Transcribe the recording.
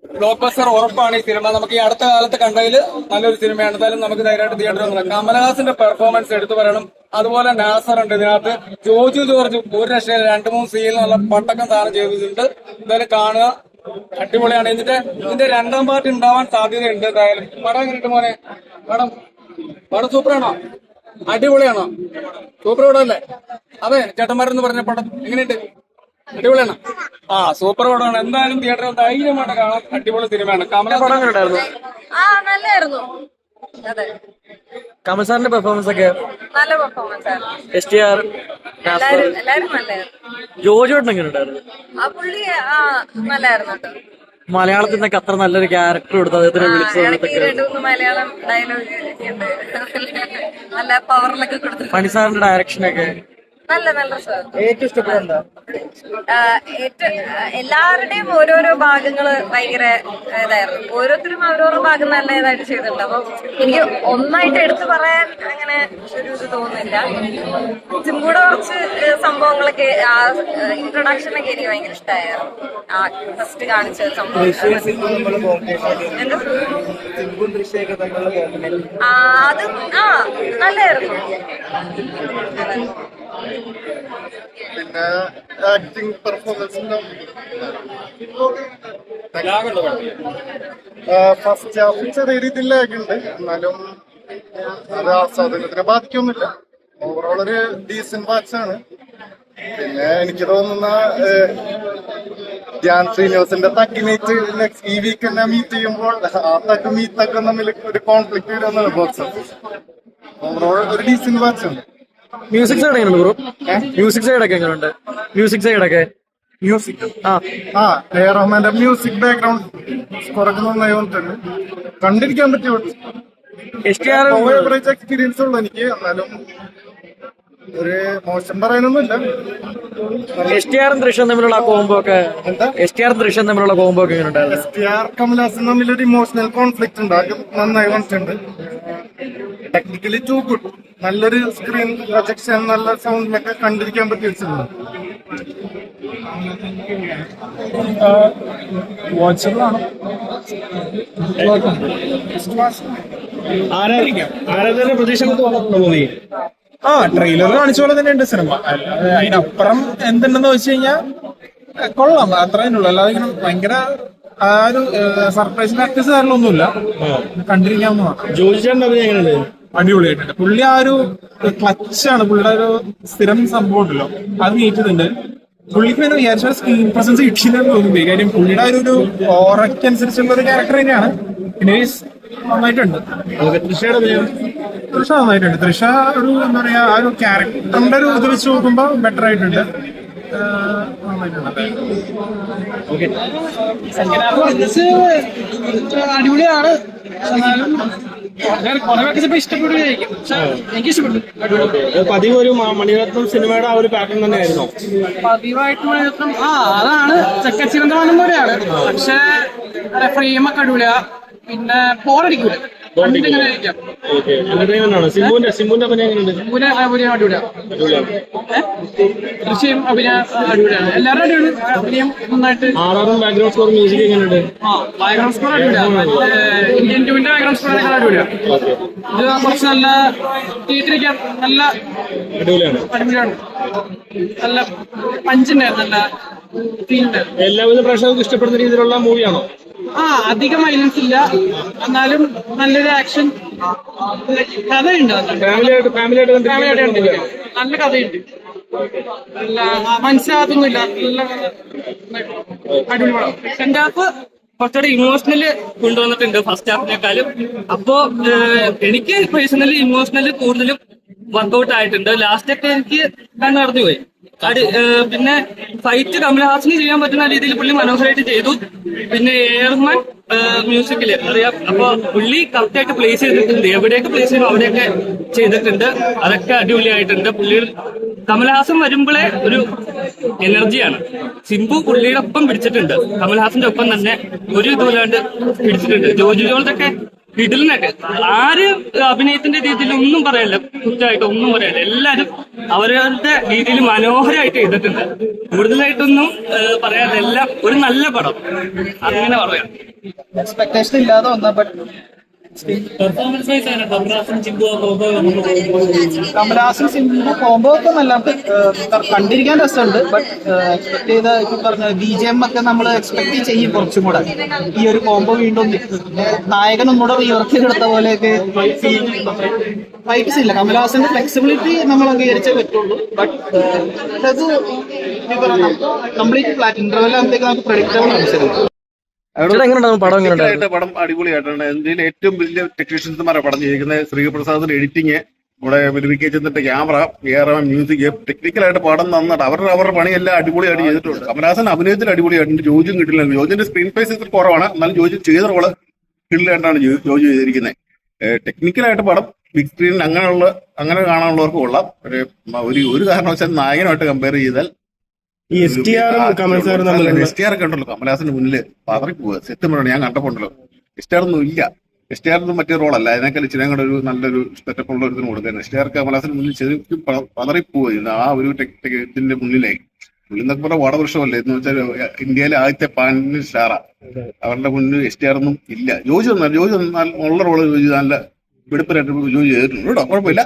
Block buster ഉറപ്പാണ് ഈ cinema. നമുക്ക് ഈ അടുത്ത കാലത്ത് കണ്ടതിൽ നല്ലൊരു സിനിമയാണ്. എന്തായാലും നമുക്ക് ധൈര്യമായിട്ട് തിയേറ്ററിൽ വന്നില്ല. കമലഹാസന്റെ പെർഫോമൻസ് എടുത്തു പറയണം. അതുപോലെ നാസർ ഉണ്ട് ഇതിനകത്ത്. ജോജു ജോർജ് ഒരു രക്ഷയിൽ 2-3 സീനിൽ നല്ല പട്ടക്കം ദാനം ചെയ്തിട്ടുണ്ട്. എന്തായാലും കാണുക, അടിപൊളിയാണ്. ഇതിന്റെ രണ്ടാം പാർട്ട് ഉണ്ടാവാൻ സാധ്യതയുണ്ട്. എന്തായാലും പടം എങ്ങനെയുണ്ട് മോനെ? പടം സൂപ്പറാണോ? അടിപൊളിയാണോ? സൂപ്പർ പടം അല്ലേ? അതെ, ചേട്ടന്മാരെന്ന് പറഞ്ഞ പടം എങ്ങനെയുണ്ട്? അടിപൊളിയാണ്. സൂപ്പർ പടമാണ്. എന്തായാലും തിയേറ്ററിൽ ധൈര്യമായിട്ട് കാണാൻ അടിപൊളി സിനിമയാണ്. കമല പടം ഉണ്ടായിരുന്നു. നല്ലായിരുന്നു. അതെ, കമൽ സാറിന്റെ പെർഫോമൻസ് ഒക്കെ നല്ല പെർഫോമൻസ് ആയിരുന്നു. STR, എല്ലാരും നല്ലായിരുന്നു. ജോജു എങ്ങനെ ഉണ്ടായിരുന്നു? ആ പുള്ളി നല്ലായിരുന്നു കേട്ടോ. മലയാളത്തിൽ നിന്നൊക്കെ അത്ര നല്ലൊരു ക്യാരക്ടർ കൊടുത്തു അദ്ദേഹത്തിന് ഇടയ്ക്ക് 2-3 മലയാളം ഡയലോഗ് ഉണ്ട്. നല്ല പവറിലൊക്കെ കൊടുത്തു. പണിസാറിന്റെ ഡയറക്ഷനൊക്കെ നല്ല ഏറ്റവും ഇഷ്ടപ്പെടുന്നുണ്ടോ? എല്ലാവരുടെയും ഓരോരോ ഭാഗങ്ങള് ഭയങ്കര ഇതായിരുന്നു. ഓരോരുത്തരും ഓരോരോ ഭാഗം നല്ല ഇതായിട്ട് ചെയ്തിട്ടുണ്ട്. അപ്പൊ എനിക്ക് ഒന്നായിട്ട് എടുത്തു പറയാൻ അങ്ങനെ ഒരു ഇത് തോന്നുന്നില്ല. ഇതും കൂടെ കുറച്ച് സംഭവങ്ങളൊക്കെ ഇൻട്രൊഡക്ഷനൊക്കെ എനിക്ക് ഭയങ്കര ഇഷ്ടമായിരുന്നു. ഫസ്റ്റ് കാണിച്ച സംഭവം അത് നല്ലായിരുന്നു. പിന്നെ ആക്ടിങ് പെർഫോമൻസ് ഫസ്റ്റ് ഹാഫ് ചെറിയ രീതിയിൽ ലാഗുണ്ട്. എന്നാലും അത് ആസ്വാദനത്തിനെ ബാധിക്കൊന്നുമില്ല. ഓവറോൾ ഒരു ഡീസന്റ് വാച്ചാണ്. പിന്നെ എനിക്ക് തോന്നുന്ന ധ്യാൻ ശ്രീനിവാസിന്റെ തക്കിനേറ്റ് നെക്സ്റ്റ് ഈ വീക്ക് തന്നെ മീറ്റ് ചെയ്യുമ്പോൾ ആ തക്കും ഈ തക്കും തമ്മിൽ ഒരു കോൺഫ്ലിക്ട് വരുമെന്നാണ് ബോക്സ് ഓഫീസ്. ഓവറോൾ ഒരു ഡീസന്റ് വാച്ചാണ്. മ്യൂസിക് സൈഡ് എങ്ങനെയുണ്ട് ബ്രോ? മ്യൂസിക് സൈഡ് ഒക്കെ എങ്ങനെയുണ്ട്? മ്യൂസിക് സൈഡ് ഒക്കെ മ്യൂസിക് എ റഹ്മാന്റെ മ്യൂസിക് ബാക്ക്ഗ്രൗണ്ട് കുറച്ച് നന്നായി വന്നിട്ടുണ്ട്. കണ്ടിരിക്കാൻ പറ്റിയ STR എവറേജ് എക്സ്പീരിയൻസ് ഉള്ളു എനിക്ക്. എന്നാലും ഒരു മോശം പറയാനൊന്നുമില്ല. STR ദൃശ്യം തമ്മിലുള്ള കോംബോ ഒക്കെ STR ദൃശ്യം തമ്മിലുള്ള കോംബോ ഒക്കെ എങ്ങനെയുണ്ടായിരുന്നു? STR കമലഹാസൻ തമ്മിലൊരു ഇമോഷണൽ കോൺഫ്ലിക്ട് ഉണ്ട്. അത് നന്നായി വന്നിട്ടുണ്ട്. Technically too good. നല്ലൊരു സ്ക്രീൻ പ്രൊജക്ഷൻ, നല്ല സൗണ്ടിലൊക്കെ കണ്ടിരിക്കാൻ പറ്റിയ സിനിമ. വാച്ചബിളാണ്. ആരാധന പ്രതീക്ഷകൾക്ക് വന്നിട്ടുണ്ടോ മൂവി? ട്രെയിലർ കാണിച്ച പോലെ തന്നെയുണ്ട് സിനിമ. അതിനപ്പുറം എന്തുണ്ടെന്ന് വെച്ച് കഴിഞ്ഞാൽ കൊള്ളാം, അത്രേ ഉള്ളൂ. അല്ലാതെ ഇങ്ങനെ ഭയങ്കര ആ ഒരു സർപ്രൈസ് ഫാക്ടേഴ്സ് കാര്യങ്ങളൊന്നുമില്ല. കണ്ടിരിക്കാവുന്നതാണ്. ജോജിച്ചേട്ടൻ്റെ അഭിനയം എങ്ങനെയുണ്ട്? അടിപൊളിയായിട്ടുണ്ട്. പുള്ളി ആ ഒരു ക്ലച്ചാണ്, പുള്ളിയുടെ ഒരു സ്ഥിരം സംഭവം ഉണ്ടല്ലോ, അത് നീറ്റുന്നുണ്ട്. പുള്ളിക്ക് പിന്നെ വിചാരിച്ച സ്ക്രീൻ പ്രസൻസ് കിട്ടിയില്ലെന്ന് തോന്നുന്നില്ല. കാര്യം പുള്ളിയുടെ ഒരു ഓറയ്ക്ക് അനുസരിച്ചുള്ള ഒരു ക്യാരക്ടർ തന്നെയാണ്. പിന്നെ നന്നായിട്ടുണ്ട്. തൃഷ നന്നായിട്ടുണ്ട്. തൃഷ ഒരു എന്താ പറയാ, ആ ഒരു ക്യാരക്ടറിന്റെ ഒരു ഇത് വെച്ച് നോക്കുമ്പോ ബെറ്റർ ആയിട്ടുണ്ട്. അടിപൊളിയാണ്. ഇഷ്ടപ്പെടുകയായിരിക്കും. എനിക്ക് ഇഷ്ടപ്പെട്ടു. പതിവ് ഒരു മണിരത്നം സിനിമയുടെ ആ ഒരു പാറ്റേൺ തന്നെയായിരുന്നോ? പതിവായിട്ട് മണിരത്നം അതാണ് ചക്കച്ചിരന്തമാനം പോലെയാണ്. പക്ഷെ ഫ്രെയിമൊക്കെ അടിപൊളിയ. പിന്നെ ബോറടിക്കൂല. സിംബുവിന്റെ അഭിനയം എങ്ങനെയുണ്ട്? അഭിനയം അടിപൊളിയാണ്. ദൃശ്യം അഭിനയം അടിപൊളിയാണ്. എല്ലാവരും അടിപൊളി അഭിനയം നന്നായിട്ട്. ബാക്ക്ഗ്രൗണ്ട് സ്കോർ മ്യൂസിക് എങ്ങനെയുണ്ട്? ബാക്ക്ഗ്രൗണ്ട് സ്കോർ അടിപൊളിയാണ്. ഇന്ത്യൻ ടൂവിന്റെ ബാക്ക്ഗ്രൗണ്ട് സ്കോർ അടിപൊളിയാണ്. ഇത് കുറച്ച് നല്ല തിയേറ്ററിക്കാൻ നല്ല അടിപൊളിയാണ്. നല്ല പഞ്ചുണ്ടായിരുന്നു. നല്ല ഫീലുണ്ട്. എല്ലാവിധ പ്രേക്ഷകർക്ക് ഇഷ്ടപ്പെടുന്ന രീതിയിലുള്ള മൂവിയാണോ? അധികം വയലൻസ് ഇല്ല, എന്നാലും നല്ലൊരു ആക്ഷൻ കഥയുണ്ട്. നല്ല കഥയുണ്ട്. നല്ല മനസ്സിലാകത്തൊന്നുമില്ല. നല്ല അടിപൊളി പടം. സെക്കൻഡ് ഹാഫ് കുറച്ചുകൂടെ ഇമോഷണല് കൊണ്ടുവന്നിട്ടുണ്ട് ഫസ്റ്റ് ഹാഫിനേക്കാളും. അപ്പോ എനിക്ക് പേഴ്സണലി ഇമോഷണല് കൂടുതലും വർക്ക്ഔട്ട് ആയിട്ടുണ്ട്. ലാസ്റ്റ് ഒക്കെ എനിക്ക് കണ്ണു നിറഞ്ഞുപോയി. പിന്നെ ഫൈറ്റ് കമലഹാസന് ചെയ്യാൻ പറ്റുന്ന രീതിയിൽ പുള്ളി മനോഹരമായിട്ട് ചെയ്തു. പിന്നെ എ റഹ്മാൻ മ്യൂസിക്കില് അറിയാം. അപ്പൊ പുള്ളി കറക്റ്റ് ആയിട്ട് പ്ലേസ് ചെയ്തിട്ടുണ്ട്. എവിടെയൊക്കെ പ്ലേസ് ചെയ്യണം അവിടെയൊക്കെ ചെയ്തിട്ടുണ്ട്. അതൊക്കെ അടിപൊളിയായിട്ടുണ്ട്. പുള്ളി കമലഹാസൻ വരുമ്പോഴേ ഒരു എനർജിയാണ്. സിംബു പുള്ളിയുടെ ഒപ്പം പിടിച്ചിട്ടുണ്ട്. കമൽഹാസന്റെ ഒപ്പം തന്നെ ഒരു ഇതുമില്ലാണ്ട് പിടിച്ചിട്ടുണ്ട്. ജോജു ജോർജൊക്കെ കിടിലനായിട്ട് ആര് അഭിനയത്തിന്റെ രീതിയിൽ ഒന്നും പറയല്ല, കുറ്റമായിട്ട് ഒന്നും പറയല്ല. എല്ലാരും അവരവരുടെ രീതിയിൽ മനോഹരമായിട്ട് ചെയ്തിട്ടുണ്ട്. കൂടുതലായിട്ടൊന്നും പറയാതെ എല്ലാം ഒരു നല്ല പടം അങ്ങനെ പറയാം. എക്സ്പെക്ടേഷൻ ഇല്ലാതെ വന്ന പെർഫോമൻസ് വൈസ് ആണ് കമലഹാസൻ ചിമ്പു കമലഹാസൻ സിംബു കോംബോ ഒക്കെ നല്ല കണ്ടിരിക്കാൻ രസമുണ്ട്. ബട്ട് എക്സ്പെക്ട് ചെയ്ത ഇപ്പൊ പറഞ്ഞ BGM ഒക്കെ നമ്മൾ എക്സ്പെക്ട് ചെയ്യും കുറച്ചും കൂടെ. ഈ ഒരു കോംബോ വീണ്ടും നായകൻ ഒന്നുകൂടെ റിവർക്കിലെടുത്ത പോലെയൊക്കെ ഫൈറ്റ്സ് ഇല്ല. കമലഹാസന്റെ ഫ്ലെക്സിബിലിറ്റി നമ്മൾ അംഗീകരിച്ചേ പറ്റുള്ളൂ. ബട്ട് അത് കംപ്ലീറ്റ് ഫ്ലാറ്റ് ഇന്റർവെൽ ആകുമ്പോഴത്തേക്ക് നമുക്ക് പ്രഡിക്റ്റബിൾ അനുസരിച്ച് എങ്ങനെയുണ്ടാവും പടം? ായിട്ട് പടം അടിപൊളിയായിട്ടുണ്ട്. ഇന്ത്യയിലെ ഏറ്റവും വലിയ ടെക്നീഷ്യൻസ്മാരെ പടം ചെയ്തിരിക്കുന്നത്. ശ്രീപ്രസാദിന്റെ എഡിറ്റിംഗ്, ഇവിടെ വിനിവികെ ചന്ദ്രന്റെ ക്യാമറ, മ്യൂസിക്, ടെക്നിക്കലായിട്ട് പടം നന്നായിട്ട് അവരുടെ പണിയെല്ലാം അടിപൊളിയായിട്ട് ചെയ്തിട്ടുണ്ട്. കമലഹാസൻ അഭിനയത്തിൽ അടിപൊളിയായിട്ടുണ്ട്. ജോജും കിട്ടില്ല. ജോജിന്റെ സ്ക്രീൻ സ്പേസ് ഇത്ര കുറവാണ്, എന്നാലും ജോജു ചെയ്ത റോള് കിട്ടില്ലായിട്ടാണ് ജോജു ചെയ്തിരിക്കുന്നത്. ടെക്നിക്കലായിട്ട് പടം ബിഗ് സ്ക്രീനിൽ അങ്ങനെ കാണാനുള്ളവർക്ക് കൊള്ളാം. ഒരു കാരണവശാലും നായകനുമായിട്ട് കമ്പയർ ചെയ്താൽ STR ഒക്കെ ഉണ്ടല്ലോ കമലഹാസന്റെ മുന്നിൽ പതറിപ്പോവുക. സത്യം പറഞ്ഞാൽ ഞാൻ കണ്ടപ്പോണ്ടല്ലോ STR ഒന്നും ഇല്ല. STR ഒന്നും മറ്റേ റോളല്ല, അതിനേക്കാൾ ഇച്ചിരി കൂടെ ഒരു നല്ലൊരു സെറ്റപ്പ് ഉള്ള ഒരു കൊടുക്കുന്നത്. STR കമലഹാസന്റെ മുന്നിൽ ശരിക്കും പതറിപ്പോവുക ആ ഒരു ഇതിന്റെ മുന്നിലായി. പുള്ളിന്നൊക്കെ പറഞ്ഞാൽ വാടവൃക്ഷമല്ലേ എന്ന് വെച്ചാൽ ഇന്ത്യയിലെ ആദ്യത്തെ പാൻ സ്റ്റാറാ. അവരുടെ മുന്നിൽ STR ഒന്നും ഇല്ല. ജോജു ഉള്ള റോള് ജോജു നല്ല വെടുപ്പിനായിട്ട് ജോജു ചെയ്തിട്ടുണ്ട് കേട്ടോ, കുഴപ്പമില്ല.